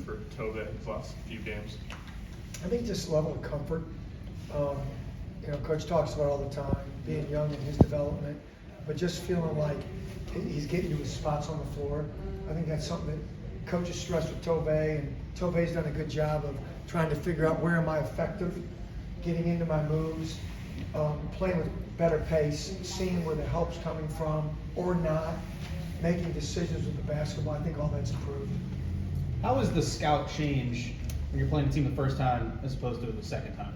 for Tove his last few games? I think just level of comfort. Coach talks about all the time, being young in his development, but just feeling like he's getting to his spots on the floor. I think that's something that Coach has stressed with Tove, and Tove's done a good job of trying to figure out where am I effective, getting into my moves, playing with better pace, seeing where the help's coming from or not, making decisions with the basketball. I think all that's improved. How is the scout change when you're playing the team the first time as opposed to the second time?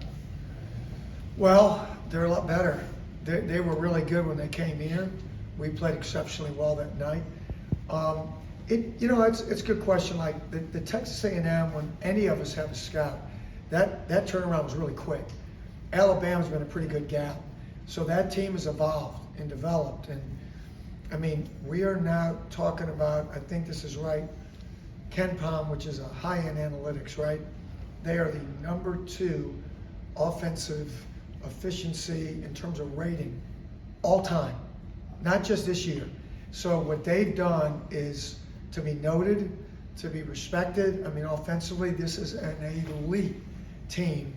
Well, they're a lot better. They were really good when they came here. We played exceptionally well that night. It's a good question. Like the Texas A&M, when any of us have a scout, that turnaround was really quick. Alabama's been a pretty good gap. So that team has evolved and developed. And I mean, we are now talking about, I think this is right, Ken Palm, which is a high-end analytics, right? They are the number 2 offensive efficiency in terms of rating all time, not just this year. So what they've done is to be noted, to be respected. I mean, offensively, this is an elite team,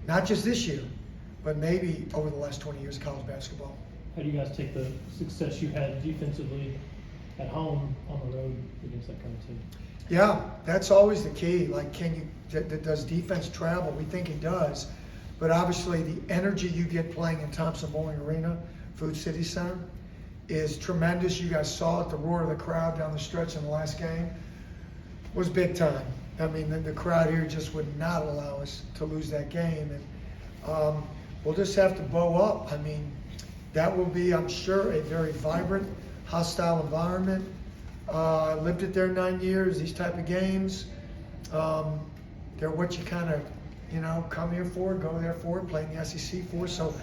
not just this year, but maybe over the last 20 years of college basketball. How do you guys take the success you had defensively at home on the road against that kind of team? Yeah, that's always the key. Like, does defense travel? We think it does. But obviously the energy you get playing in Thompson Bowling Arena, Food City Center, is tremendous. You guys saw it, the roar of the crowd down the stretch in the last game was big time. I mean, the crowd here just would not allow us to lose that game. And we'll just have to bow up. I mean, that will be, I'm sure, a very vibrant, hostile environment. I lived it there 9 years, these type of games. They're what you kind of, come here for, go there for, play in the SEC for. So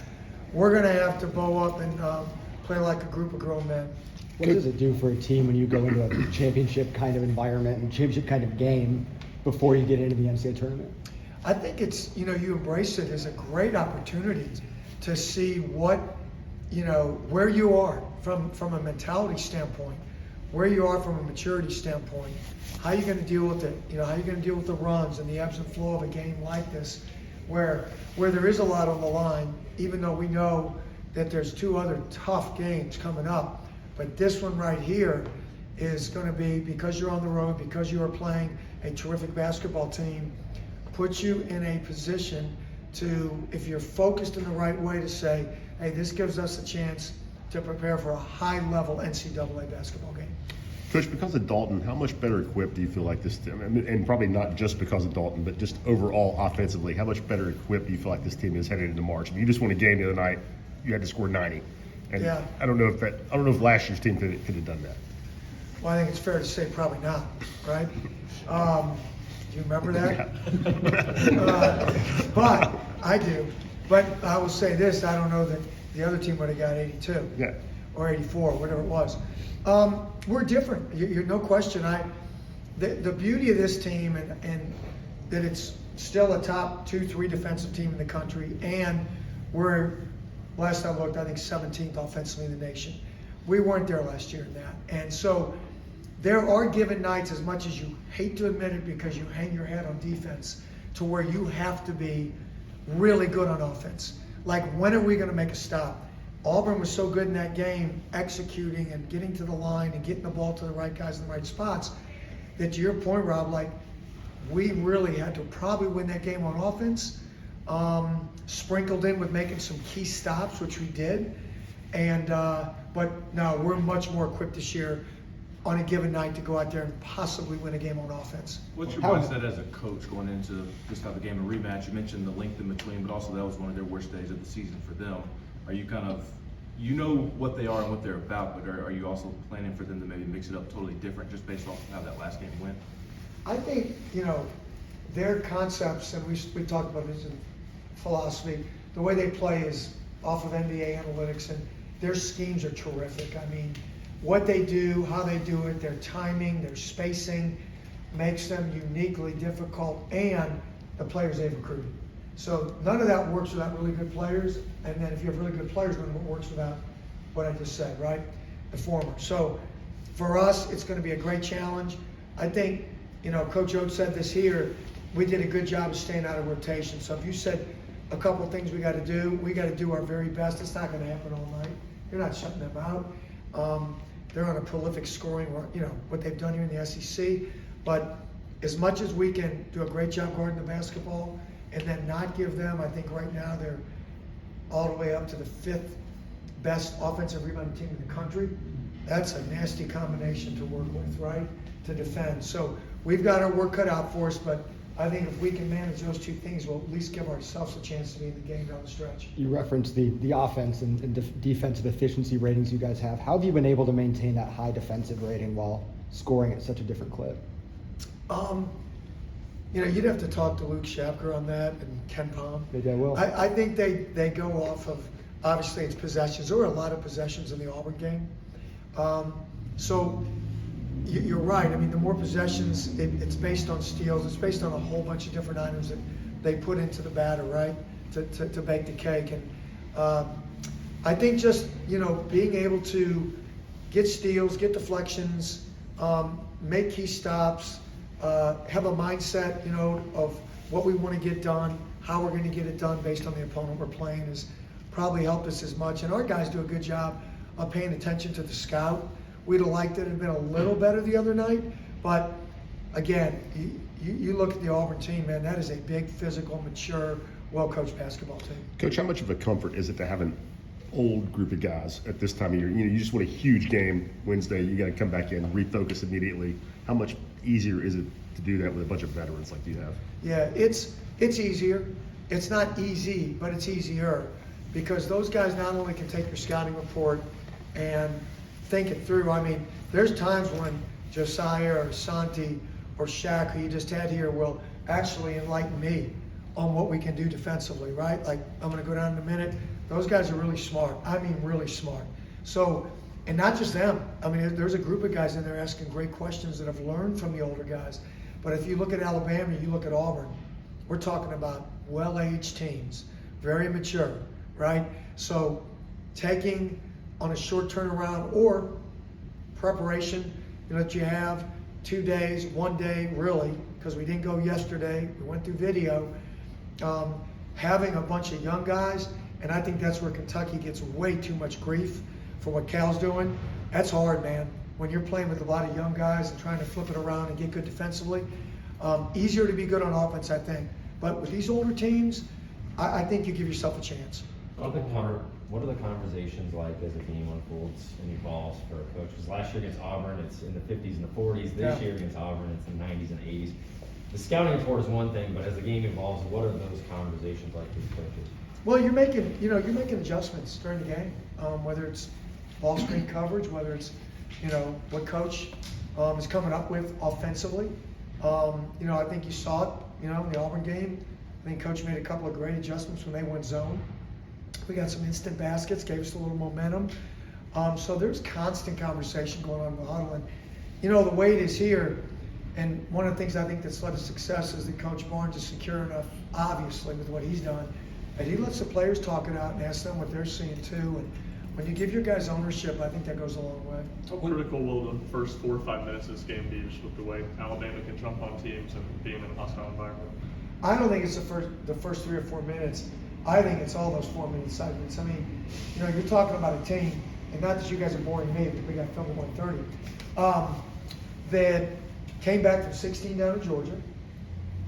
we're going to have to bow up and play like a group of grown men. What does it do for a team when you go into a championship kind of environment and championship kind of game before you get into the NCAA tournament? I think it's, you embrace it as a great opportunity to see what, where you are from a mentality standpoint, where you are from a maturity standpoint, how you're going to deal with it, how you're going to deal with the runs and the ebbs and flow of a game like this, where there is a lot on the line, even though we know that there's 2 other tough games coming up. But this one right here is going to be, because you're on the road, because you are playing a terrific basketball team, puts you in a position to, if you're focused in the right way, to say, hey, this gives us a chance to prepare for a high-level NCAA basketball game. Coach, because of Dalton, how much better equipped do you feel like this team, and probably not just because of Dalton, but just overall offensively, how much better equipped do you feel like this team is headed into March? I mean, you just won a game the other night, you had to score 90. And yeah. I don't know if last year's team could have done that. Well, I think it's fair to say probably not, right? Do you remember that? But I do. But I will say this, I don't know that the other team would have got 82 or 84, whatever it was. We're different. You're no question. The beauty of this team and that it's still a top 2-3 defensive team in the country, and we're, last I looked, I think 17th offensively in the nation. We weren't there last year in that. And so there are given nights, as much as you hate to admit it because you hang your head on defense, to where you have to be really good on offense. Like, when are we going to make a stop? Auburn was so good in that game, executing and getting to the line and getting the ball to the right guys in the right spots, that to your point, Rob, like, we really had to probably win that game on offense, sprinkled in with making some key stops, which we did. And but no, we're much more equipped this year on a given night to go out there and possibly win a game on offense. What's your mindset as a coach going into this type of game, a rematch? You mentioned the length in between, but also that was one of their worst days of the season for them. Are you kind of, what they are and what they're about, but are you also planning for them to maybe mix it up totally different just based off of how that last game went? I think, their concepts, and we talked about this in philosophy, the way they play is off of NBA analytics, and their schemes are terrific. I mean, what they do, how they do it, their timing, their spacing makes them uniquely difficult, and the players they've recruited. So none of that works without really good players, and then if you have really good players, none of it works without what I just said, right? The former. So for us, it's going to be a great challenge. I think Coach Oates said this here, we did a good job of staying out of rotation. So if you said a couple things we got to do our very best. It's not going to happen all night. You're not shutting them out. They're on a prolific scoring, what they've done here in the SEC. But as much as we can do a great job guarding the basketball and then not give them, I think right now they're all the way up to the 5th best offensive rebounding team in the country. That's a nasty combination to work with, right? To defend. So we've got our work cut out for us, but I think if we can manage those two things, we'll at least give ourselves a chance to be in the game down the stretch. You referenced the offense and defensive efficiency ratings you guys have. How have you been able to maintain that high defensive rating while scoring at such a different clip? You'd have to talk to Luke Shapker on that and Ken Palm. Maybe I will. I think they go off of, obviously it's possessions. There were a lot of possessions in the Auburn game. So you're right. I mean, the more possessions, it's based on steals. It's based on a whole bunch of different items that they put into the batter, right, to bake the cake. And I think just, being able to get steals, get deflections, make key stops, have a mindset, of what we want to get done, how we're going to get it done based on the opponent we're playing has probably helped us as much. And our guys do a good job of paying attention to the scout. We'd have liked it to have been a little better the other night, but again, you look at the Auburn team, man, that is a big, physical, mature, well-coached basketball team. Coach, how much of a comfort is it to have an old group of guys at this time of year? You just won a huge game Wednesday. You got to come back in, refocus immediately. How much easier is it to do that with a bunch of veterans like you have? Yeah, it's easier. It's not easy, but it's easier because those guys not only can take your scouting report and think it through. I mean, there's times when Josiah or Santi or Shaq, who you just had here, will actually enlighten me on what we can do defensively, right? Like, I'm going to go down in a minute. Those guys are really smart. I mean, really smart. So, and not just them. I mean, there's a group of guys in there asking great questions that have learned from the older guys. But if you look at Alabama, you look at Auburn, we're talking about well-aged teams, very mature, right? So taking on a short turnaround or preparation, that you have 2 days, 1 day really, because we didn't go yesterday, we went through video, having a bunch of young guys, and I think that's where Kentucky gets way too much grief for what Cal's doing. That's hard, man. When you're playing with a lot of young guys and trying to flip it around and get good defensively, easier to be good on offense, I think. But with these older teams, I think you give yourself a chance. What are the conversations like as the game unfolds and evolves for a coach? Because last year against Auburn, it's in the 50s and the 40s. This year against Auburn, it's in the 90s and 80s. The scouting report is one thing, but as the game evolves, what are those conversations like with coaches? Well, you're making adjustments during the game, whether it's ball screen coverage, whether it's, what coach is coming up with offensively. I think you saw it, in the Auburn game. I think coach made a couple of great adjustments when they went zone. We got some instant baskets, gave us a little momentum. So there's constant conversation going on in the huddle. And, the way it is here, and one of the things I think that's led to success is that Coach Barnes is secure enough, obviously, with what he's done, that he lets the players talk it out and ask them what they're seeing too. And when you give your guys ownership, I think that goes a long way. How critical will the first 4 or 5 minutes of this game be, just with the way Alabama can jump on teams and being in a hostile environment? I don't think it's the first 3 or 4 minutes. I think it's all those 4-minute segments. I mean, you're talking about a team, and not that you guys are boring me, but we got film at 1:30, that came back from 16 down to Georgia.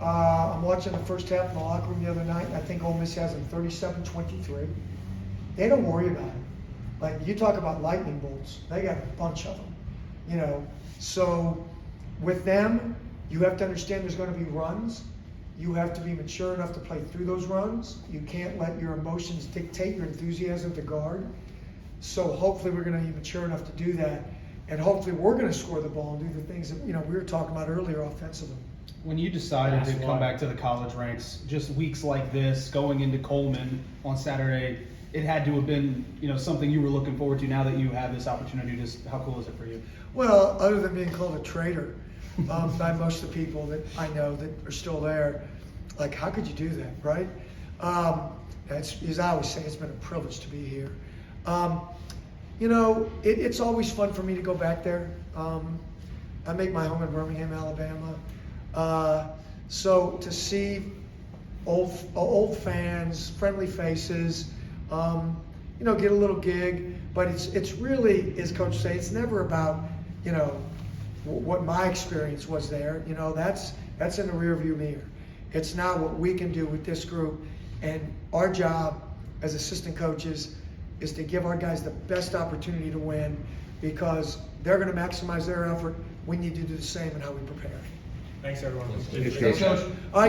I'm watching the first half in the locker room the other night, and I think Ole Miss has them 37-23. They don't worry about it. Like, you talk about lightning bolts, they got a bunch of them, So with them, you have to understand there's going to be runs. You have to be mature enough to play through those runs. You can't let your emotions dictate your enthusiasm to guard. So hopefully we're going to be mature enough to do that. And hopefully we're going to score the ball and do the things that, we were talking about earlier offensively. When you decided to come back to the college ranks, just weeks like this, going into Coleman on Saturday, it had to have been, something you were looking forward to now that you have this opportunity. Just how cool is it for you? Well, other than being called a traitor by most of the people that I know that are still there, like, how could you do that, right? As I always say, it's been a privilege to be here. It's always fun for me to go back there. I make my home in Birmingham, Alabama. So to see old fans, friendly faces, get a little gig, but it's really, as Coach say, it's never about, what my experience was there. That's in the rearview mirror. It's now what we can do with this group, and our job as assistant coaches is to give our guys the best opportunity to win, because they're going to maximize their effort. We need to do the same in how we prepare. Thanks, everyone. Thanks, Thanks, Coach. Coach. All right.